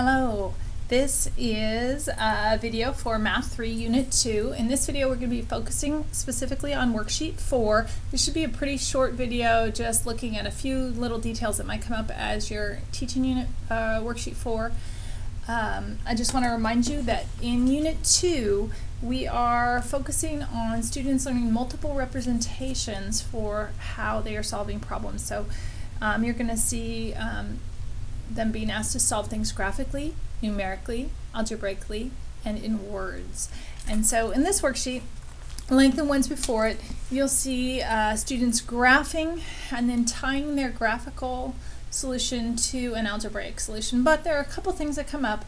Hello, this is a video for Math 3 Unit 2. In this video we're going to be focusing specifically on Worksheet 4. This should be a pretty short video just looking at a few little details that might come up as you're teaching Worksheet 4. I just want to remind you that in Unit 2 we are focusing on students learning multiple representations for how they are solving problems. So you're going to see them being asked to solve things graphically, numerically, algebraically, and in words. And so in this worksheet, like the ones before it, you'll see students graphing and then tying their graphical solution to an algebraic solution. But there are a couple things that come up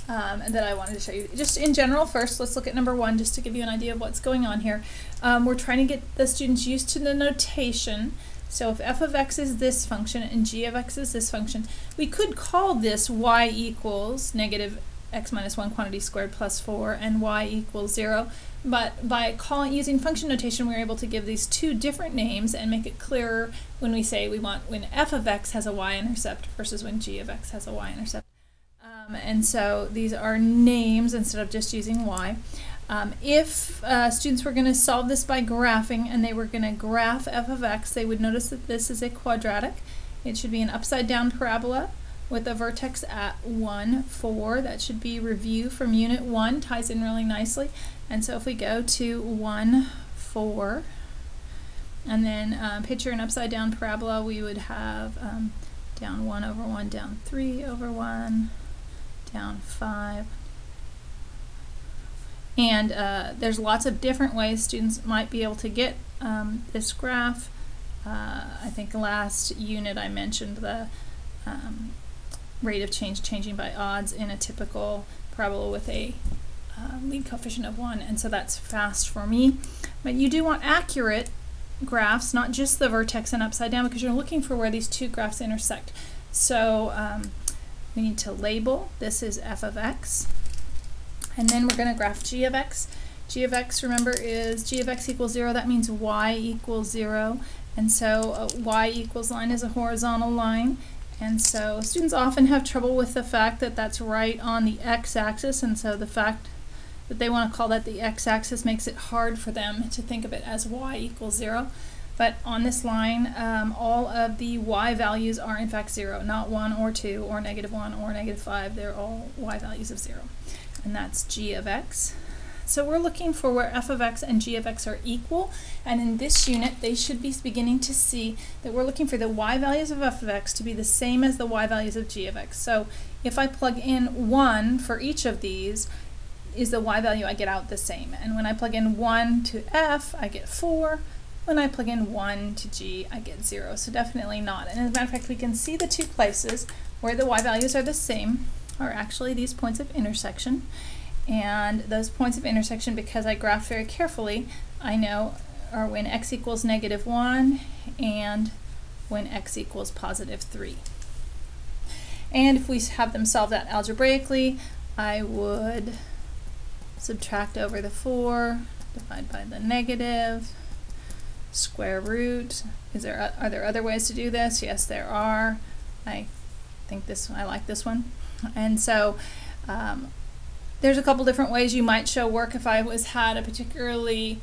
that I wanted to show you. Just in general, first, let's look at number 1 just to give you an idea of what's going on here. We're trying to get the students used to the notation. So if f of x is this function and g of x is this function, we could call this y equals negative x minus 1 quantity squared plus 4 and y equals 0. But by using function notation, we're able to give these two different names and make it clearer when we say we want when f of x has a y-intercept versus when g of x has a y-intercept. And so these are names instead of just using y. If students were going to solve this by graphing and they were going to graph f of x, they would notice that this is a quadratic. It should be an upside down parabola with a vertex at 1, 4. That should be review from Unit 1, ties in really nicely. And so if we go to 1, 4, and then picture an upside down parabola, we would have down 1 over 1, down 3 over 1, down 5. And there's lots of different ways students might be able to get this graph. I think last unit I mentioned the rate of change changing by odds in a typical parabola with a lead coefficient of 1, and so that's fast for me. But you do want accurate graphs, not just the vertex and upside down, because you're looking for where these two graphs intersect. So we need to label this is f of x. And then we're going to graph g of x. G of x, remember, is g of x equals 0. That means y equals 0. And so y equals line is a horizontal line. And so students often have trouble with the fact that that's right on the x-axis. And so the fact that they want to call that the x-axis makes it hard for them to think of it as y equals 0. But on this line, all of the y values are in fact 0, not 1 or 2 or negative 1 or negative 5. They're all y values of 0. And that's g of x. So we're looking for where f of x and g of x are equal, and in this unit they should be beginning to see that we're looking for the y values of f of x to be the same as the y values of g of x. So if I plug in 1 for each of these, is the y value I get out the same? And when I plug in 1 to f, I get 4. When I plug in 1 to g, I get 0. So definitely not. And as a matter of fact, we can see the two places where the y values are the same are actually these points of intersection. And those points of intersection, because I graphed very carefully, I know are when x equals negative 1 and when x equals positive 3. And if we have them solve that algebraically, I would subtract over the 4, divide by the negative, square root. Are there other ways to do this? Yes, there are. I like this one. And so there's a couple different ways you might show work. If I had a particularly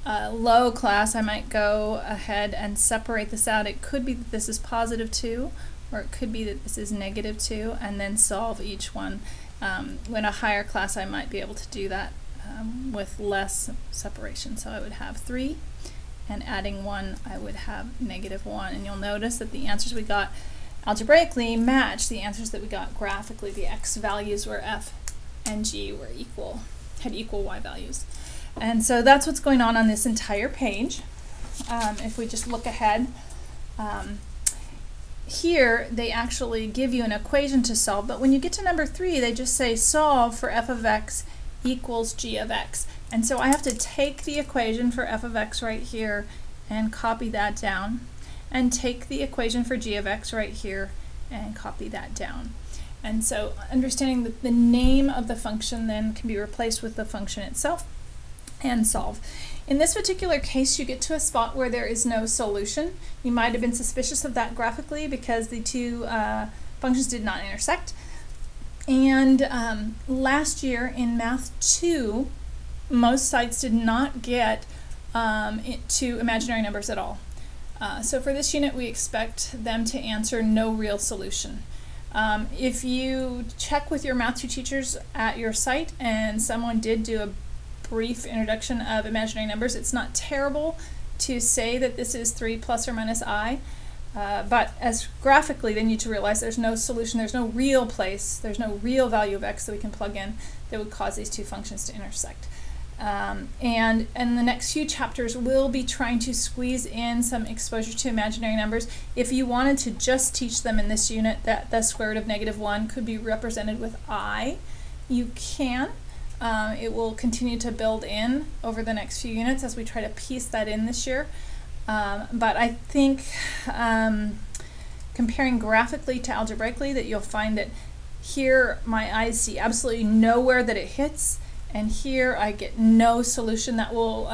low class, I might go ahead and separate this out. It could be that this is positive 2, or it could be that this is negative 2, and then solve each one. When a higher class, I might be able to do that with less separation. So I would have 3, and adding 1, I would have negative 1. And you'll notice that the answers we got algebraically match the answers that we got graphically. The x values were f and g were had equal y values. And so that's what's going on this entire page. If we just look ahead, here they actually give you an equation to solve, but when you get to number 3, they just say solve for f of x equals g of x. And so I have to take the equation for f of x right here and copy that down, and take the equation for g of x right here and copy that down. And so understanding that the name of the function then can be replaced with the function itself and solve. In this particular case, you get to a spot where there is no solution. You might have been suspicious of that graphically because the two functions did not intersect. And last year in Math 2, most sites did not get to imaginary numbers at all. So for this unit, we expect them to answer no real solution. If you check with your Math 2 teachers at your site and someone did do a brief introduction of imaginary numbers, it's not terrible to say that this is 3 plus or minus I, but as graphically they need to realize there's no solution, there's no real place, there's no real value of x that we can plug in that would cause these two functions to intersect. And the next few chapters we'll be trying to squeeze in some exposure to imaginary numbers. If you wanted to just teach them in this unit that the square root of -1 could be represented with I, you can. It will continue to build in over the next few units as we try to piece that in this year. But I think comparing graphically to algebraically, that you'll find that here my eyes see absolutely nowhere that it hits, and here I get no solution that will,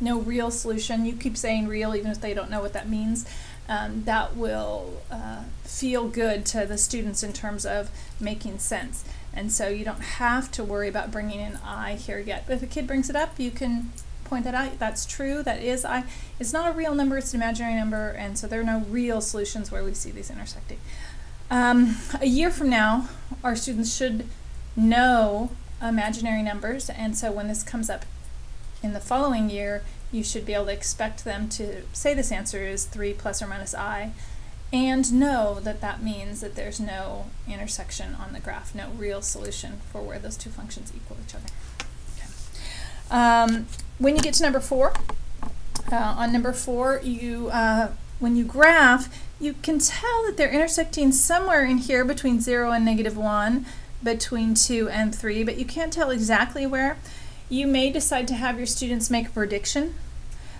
no real solution. You keep saying real even if they don't know what that means. That will feel good to the students in terms of making sense. And so you don't have to worry about bringing in I here yet. But if a kid brings it up, you can point that out. That's true, that is I. It's not a real number, it's an imaginary number, and so there are no real solutions where we see these intersecting. A year from now, our students should know imaginary numbers, and so when this comes up in the following year, you should be able to expect them to say this answer is 3 plus or minus I, and know that that means that there's no intersection on the graph, no real solution for where those two functions equal each other. Okay. When you get to number 4, on number 4, you when you graph, you can tell that they're intersecting somewhere in here between 0 and -1, between 2 and 3, but you can't tell exactly where. You may decide to have your students make a prediction.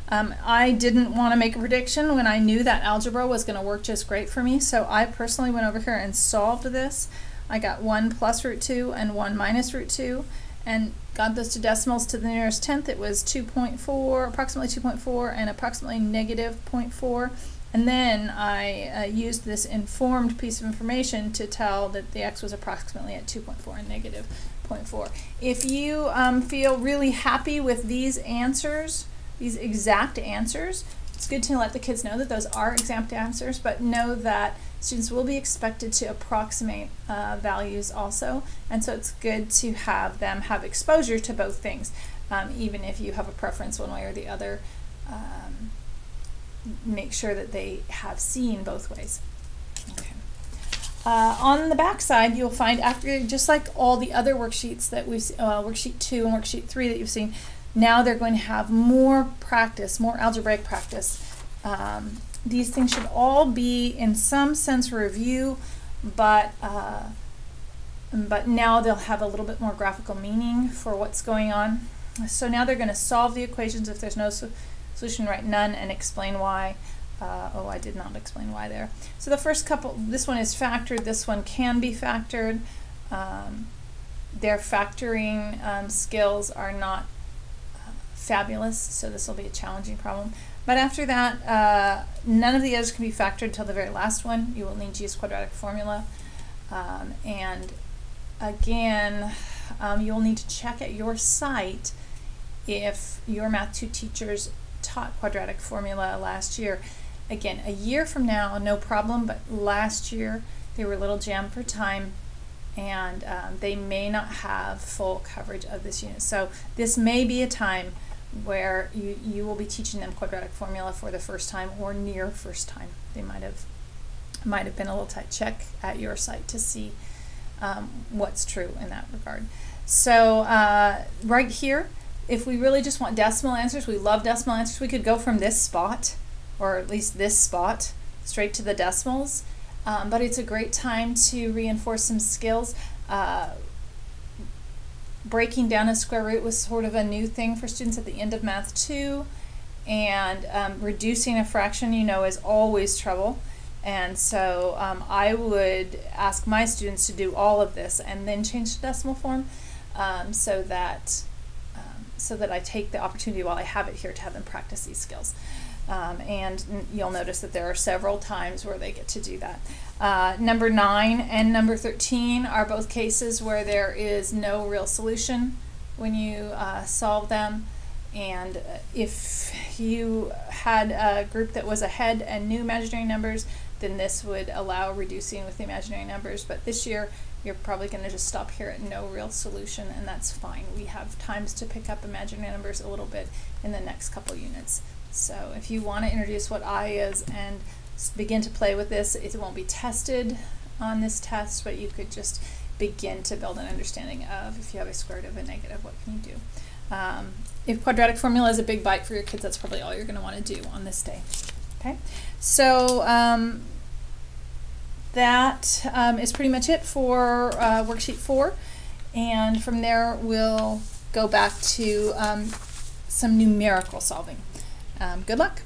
I didn't want to make a prediction when I knew that algebra was going to work just great for me, so I personally went over here and solved this. I got 1 plus root 2 and 1 minus root 2, and got those to decimals to the nearest tenth. It was 2.4, approximately 2.4, and approximately -0.4. And then I used this informed piece of information to tell that the x was approximately at 2.4 and -0.4. If you feel really happy with these answers, these exact answers, it's good to let the kids know that those are exact answers, but know that students will be expected to approximate values also, and so it's good to have them have exposure to both things, even if you have a preference one way or the other. Make sure that they have seen both ways. Okay. On the back side, you'll find, after, just like all the other worksheets that we've worksheet 2 and worksheet 3 that you've seen, now they're going to have more practice, more algebraic practice. These things should all be in some sense review, but now they'll have a little bit more graphical meaning for what's going on. So now they're going to solve the equations. If there's no solution, write none and explain why. Oh, I did not explain why there. So the first couple, this one is factored, this one can be factored. Their factoring skills are not fabulous, so this will be a challenging problem. But after that, none of the others can be factored until the very last one. You will need to use quadratic formula. And again, you'll need to check at your site if your Math 2 teachers taught quadratic formula last year. Again, a year from now, no problem, but last year they were a little jammed for time, and they may not have full coverage of this unit. So this may be a time where you will be teaching them quadratic formula for the first time or near first time. They might have been a little tight. Check at your site to see what's true in that regard. So right here, if we really just want decimal answers, we love decimal answers, we could go from this spot, or at least this spot, straight to the decimals. But it's a great time to reinforce some skills. Breaking down a square root was sort of a new thing for students at the end of Math 2, and reducing a fraction, you know, is always trouble. And so I would ask my students to do all of this and then change to decimal form, so that I take the opportunity while I have it here to have them practice these skills. And you'll notice that there are several times where they get to do that. Number 9 and number 13 are both cases where there is no real solution when you solve them. And if you had a group that was ahead and knew imaginary numbers, then this would allow reducing with the imaginary numbers. But this year, you're probably going to just stop here at no real solution, and that's fine. We have times to pick up imaginary numbers a little bit in the next couple units. So if you want to introduce what I is and begin to play with this, it won't be tested on this test, but you could just begin to build an understanding of, if you have a square root of a negative, what can you do? If quadratic formula is a big bite for your kids, that's probably all you're going to want to do on this day. Okay, so that is pretty much it for worksheet 4, and from there we'll go back to some numerical solving. Good luck.